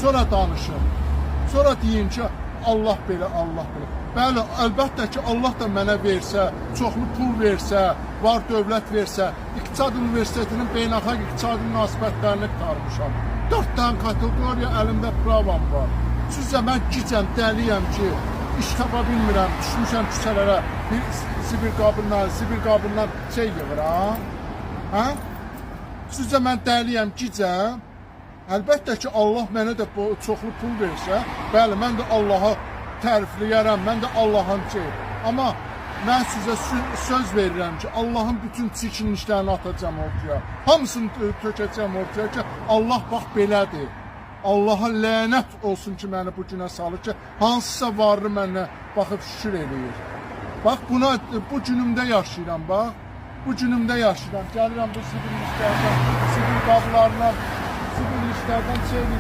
sonra danışın. Sonra deyin ki, Allah belə, Allah belə. Bəli, əlbəttə ki, Allah da mənə versə, çoxlu pul versə, var dövlət versə, İqtisad Universitetinin beynəlxalq iqtisadi münasibətlərini qurtarmışam. 4 dənə kateqoriya əlimdə pravam var. Sizcə mən gicəm, dəliyəm ki, iş tapa bilmirəm, düşmüşəm küçələrə, bir sibir qabından şey yığıram. Hə? Sizcə mən dəliyəm, gicəm. Əlbəttə ki, Allah mənə də çoxlu pul versə, bəli, mən də Allaha tərifləyərəm, mən də Allahın şey. Amma mən sizə söz verirəm ki, Allahın bütün çirkin işlərini atacağım ortaya. Hamısını tökəcəm ortaya ki, Allah bax belədir. Allaha lənət olsun ki, məni bu günə salır ki, hansısa varlı mənə baxıb şükür eləyir. Bax, bu günümdə yaşayıram, bax. Bu günümdə yaşayıram. Gəlirəm bu sivil işlərdən, sivil qablarından, sivil işlərdən şey eləyirəm.